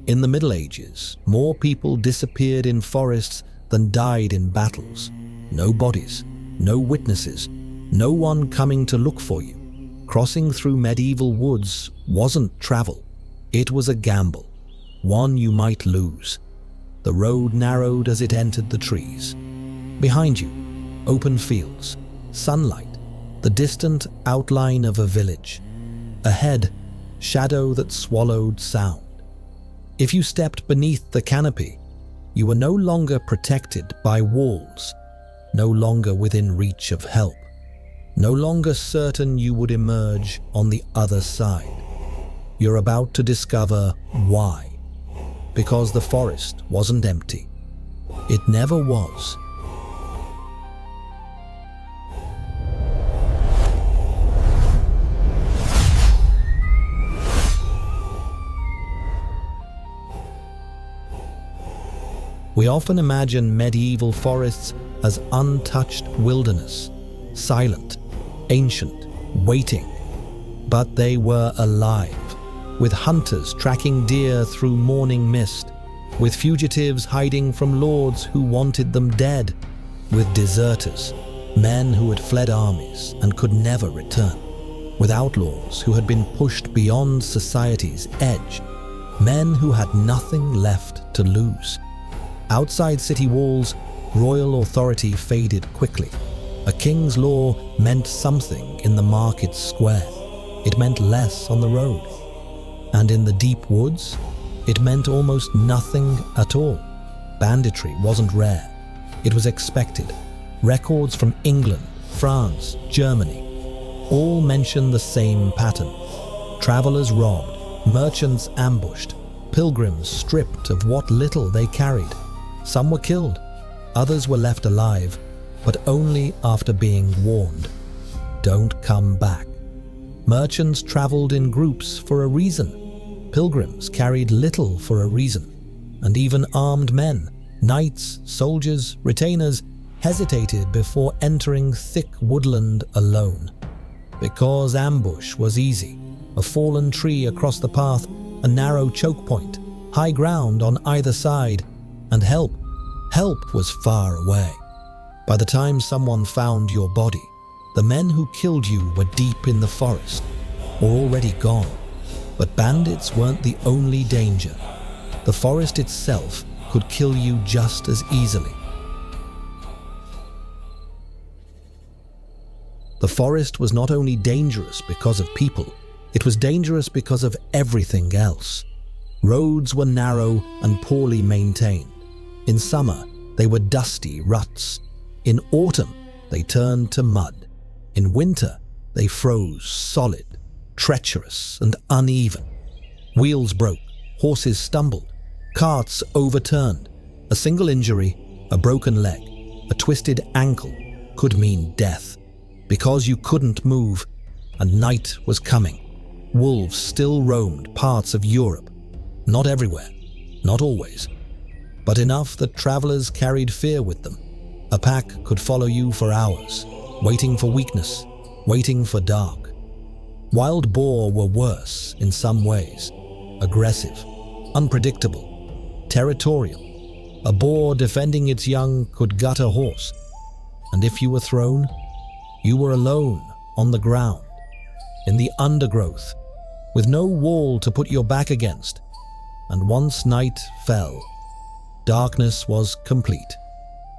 In the Middle Ages, more people disappeared in forests than died in battles. No bodies, no witnesses, no one coming to look for you. Crossing through medieval woods wasn't travel. It was a gamble, one you might lose. The road narrowed as it entered the trees. Behind you, open fields, sunlight, the distant outline of a village. Ahead, shadow that swallowed sound. If you stepped beneath the canopy, you were no longer protected by walls, no longer within reach of help, no longer certain you would emerge on the other side. You're about to discover why. Because the forest wasn't empty. It never was. We often imagine medieval forests as untouched wilderness, silent, ancient, waiting. But they were alive, with hunters tracking deer through morning mist, with fugitives hiding from lords who wanted them dead, with deserters, men who had fled armies and could never return, with outlaws who had been pushed beyond society's edge, men who had nothing left to lose. Outside city walls, royal authority faded quickly. A king's law meant something in the market square. It meant less on the road. And in the deep woods, it meant almost nothing at all. Banditry wasn't rare. It was expected. Records from England, France, Germany all mention the same pattern. Travelers robbed, merchants ambushed, pilgrims stripped of what little they carried. Some were killed, others were left alive, but only after being warned. Don't come back. Merchants traveled in groups for a reason. Pilgrims carried little for a reason. And even armed men, knights, soldiers, retainers, hesitated before entering thick woodland alone. Because ambush was easy. A fallen tree across the path, a narrow choke point, high ground on either side, and help was far away. By the time someone found your body, the men who killed you were deep in the forest, or already gone. But bandits weren't the only danger. The forest itself could kill you just as easily. The forest was not only dangerous because of people, it was dangerous because of everything else. Roads were narrow and poorly maintained. In summer, they were dusty ruts. In autumn, they turned to mud. In winter, they froze solid, treacherous, and uneven. Wheels broke, horses stumbled, carts overturned. A single injury, a broken leg, a twisted ankle could mean death. Because you couldn't move, and night was coming. Wolves still roamed parts of Europe. Not everywhere, not always, but enough that travelers carried fear with them. A pack could follow you for hours, waiting for weakness, waiting for dark. Wild boar were worse in some ways. Aggressive, unpredictable, territorial. A boar defending its young could gut a horse. And if you were thrown, you were alone on the ground, in the undergrowth, with no wall to put your back against. And once night fell, darkness was complete.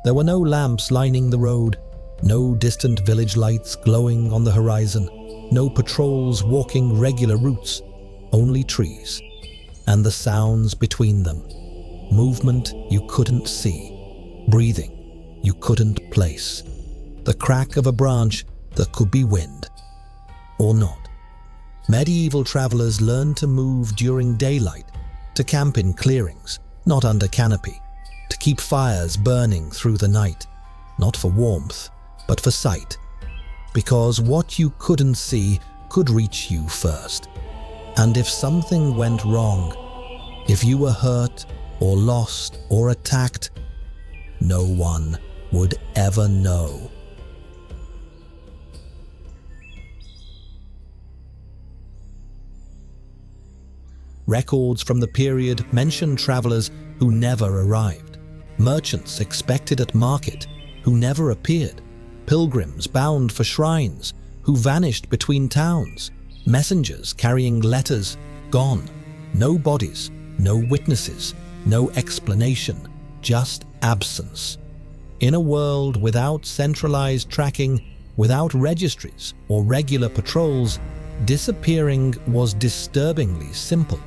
There were no lamps lining the road, no distant village lights glowing on the horizon, no patrols walking regular routes, only trees, and the sounds between them. Movement you couldn't see, breathing you couldn't place. The crack of a branch that could be wind, or not. Medieval travelers learned to move during daylight, to camp in clearings, not under canopy, to keep fires burning through the night, not for warmth, but for sight, because what you couldn't see could reach you first. And if something went wrong, if you were hurt or lost or attacked, no one would ever know. Records from the period mention travelers who never arrived, merchants expected at market who never appeared, pilgrims bound for shrines who vanished between towns, messengers carrying letters gone, no bodies, no witnesses, no explanation, just absence. In a world without centralized tracking, without registries or regular patrols, disappearing was disturbingly simple.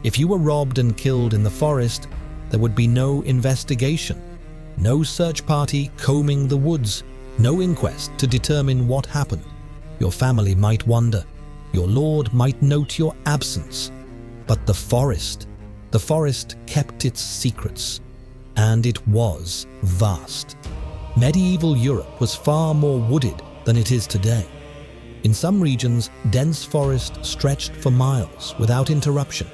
If you were robbed and killed in the forest, there would be no investigation, no search party combing the woods, no inquest to determine what happened. Your family might wonder, your lord might note your absence, but the forest kept its secrets, and it was vast. Medieval Europe was far more wooded than it is today. In some regions, dense forest stretched for miles without interruption.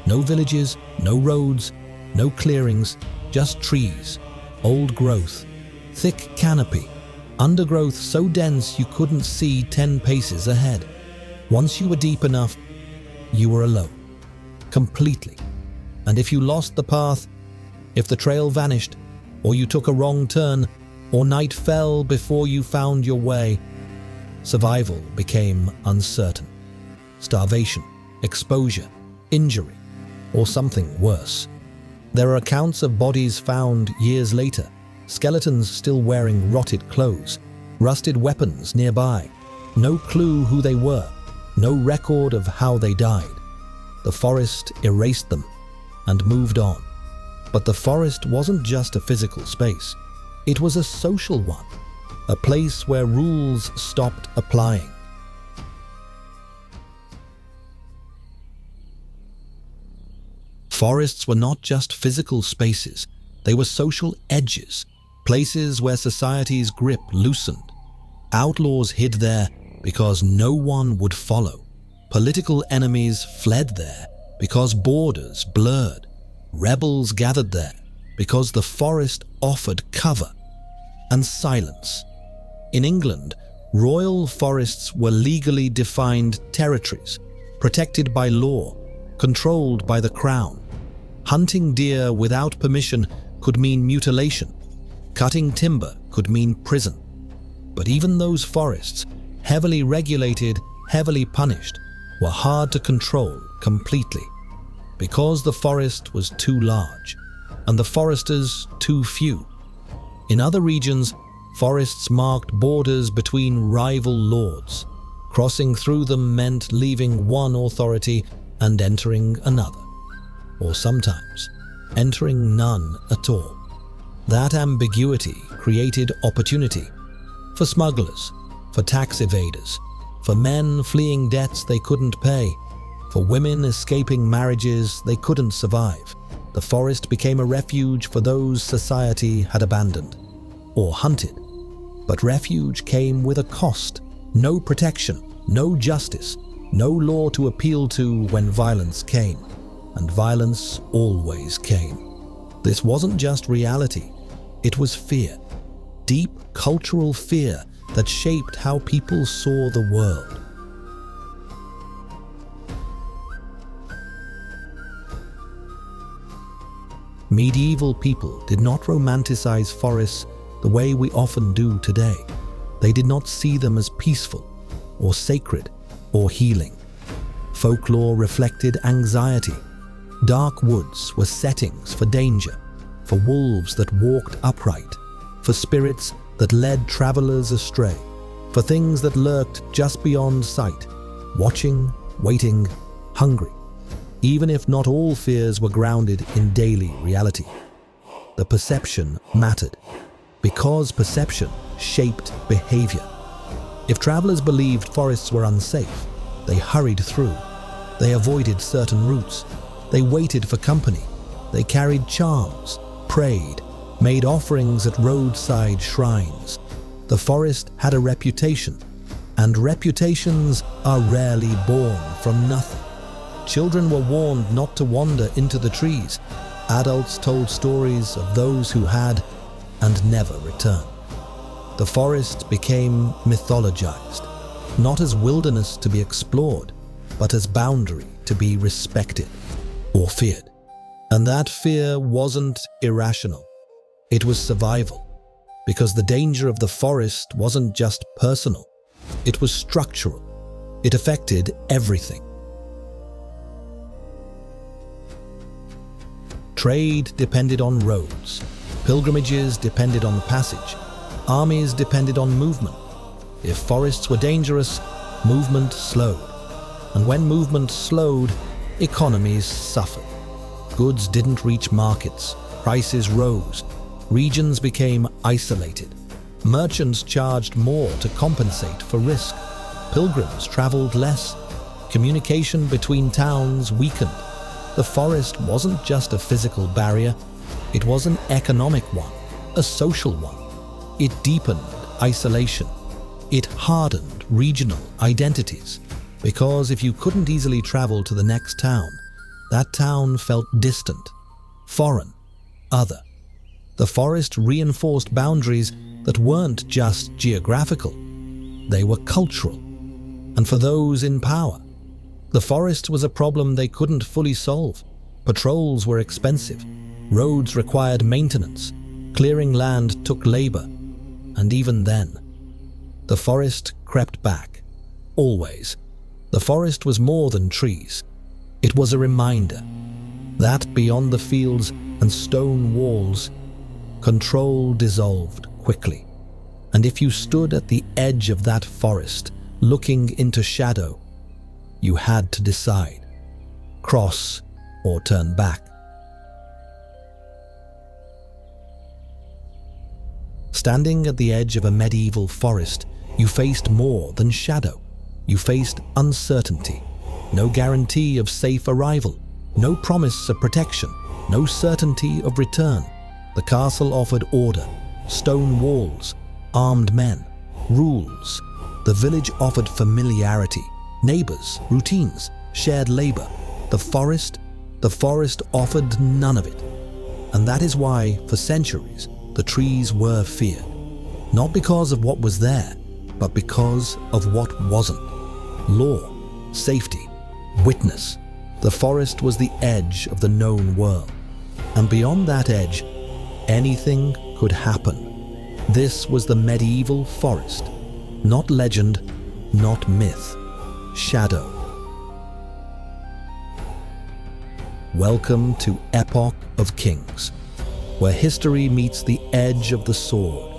No villages, no roads, no clearings, just trees, old growth, thick canopy, undergrowth so dense you couldn't see 10 paces ahead. Once you were deep enough, you were alone, completely. And if you lost the path, if the trail vanished, or you took a wrong turn, or night fell before you found your way, survival became uncertain. Starvation, exposure, injury, or something worse. There are accounts of bodies found years later, skeletons still wearing rotted clothes, rusted weapons nearby, no clue who they were, no record of how they died. The forest erased them and moved on. But the forest wasn't just a physical space. It was a social one, a place where rules stopped applying. Forests were not just physical spaces, they were social edges, places where society's grip loosened. Outlaws hid there because no one would follow. Political enemies fled there because borders blurred. Rebels gathered there because the forest offered cover and silence. In England, royal forests were legally defined territories, protected by law, controlled by the crown. Hunting deer without permission could mean mutilation. Cutting timber could mean prison. But even those forests, heavily regulated, heavily punished, were hard to control completely, because the forest was too large and the foresters too few. In other regions, forests marked borders between rival lords. Crossing through them meant leaving one authority and entering another, or sometimes entering none at all. That ambiguity created opportunity for smugglers, for tax evaders, for men fleeing debts they couldn't pay, for women escaping marriages they couldn't survive. The forest became a refuge for those society had abandoned or hunted. But refuge came with a cost. No protection, no justice, no law to appeal to when violence came. And violence always came. This wasn't just reality, it was fear. Deep cultural fear that shaped how people saw the world. Medieval people did not romanticize forests the way we often do today. They did not see them as peaceful, or sacred, or healing. Folklore reflected anxiety. Dark woods were settings for danger, for wolves that walked upright, for spirits that led travelers astray, for things that lurked just beyond sight, watching, waiting, hungry, even if not all fears were grounded in daily reality. The perception mattered, because perception shaped behavior. If travelers believed forests were unsafe, they hurried through. They avoided certain routes. They waited for company. They carried charms, prayed, made offerings at roadside shrines. The forest had a reputation, and reputations are rarely born from nothing. Children were warned not to wander into the trees. Adults told stories of those who had and never returned. The forest became mythologized, not as wilderness to be explored, but as boundary to be respected. or feared. And that fear wasn't irrational. It was survival, because the danger of the forest wasn't just personal. It was structural. It affected everything. Trade depended on roads. Pilgrimages depended on passage. Armies depended on movement. If forests were dangerous, movement slowed. And when movement slowed, economies suffered. Goods didn't reach markets. Prices rose. Regions became isolated. Merchants charged more to compensate for risk. Pilgrims traveled less. Communication between towns weakened. The forest wasn't just a physical barrier, it was an economic one, a social one. It deepened isolation. It hardened regional identities, because if you couldn't easily travel to the next town, that town felt distant, foreign, other. The forest reinforced boundaries that weren't just geographical, they were cultural. And for those in power, the forest was a problem they couldn't fully solve. Patrols were expensive, roads required maintenance, clearing land took labor, and even then, the forest crept back. Always. The forest was more than trees. It was a reminder that beyond the fields and stone walls, control dissolved quickly. And if you stood at the edge of that forest, looking into shadow, you had to decide, cross or turn back. Standing at the edge of a medieval forest, you faced more than shadow. You faced uncertainty, no guarantee of safe arrival, no promise of protection, no certainty of return. The castle offered order, stone walls, armed men, rules. The village offered familiarity, neighbors, routines, shared labor. The forest offered none of it. And that is why, for centuries, the trees were feared. Not because of what was there, but because of what wasn't. Law, safety, witness. The forest was the edge of the known world. And beyond that edge, anything could happen. This was the medieval forest. Not legend, not myth. Shadow. Welcome to Epoch of Kings, where history meets the edge of the sword.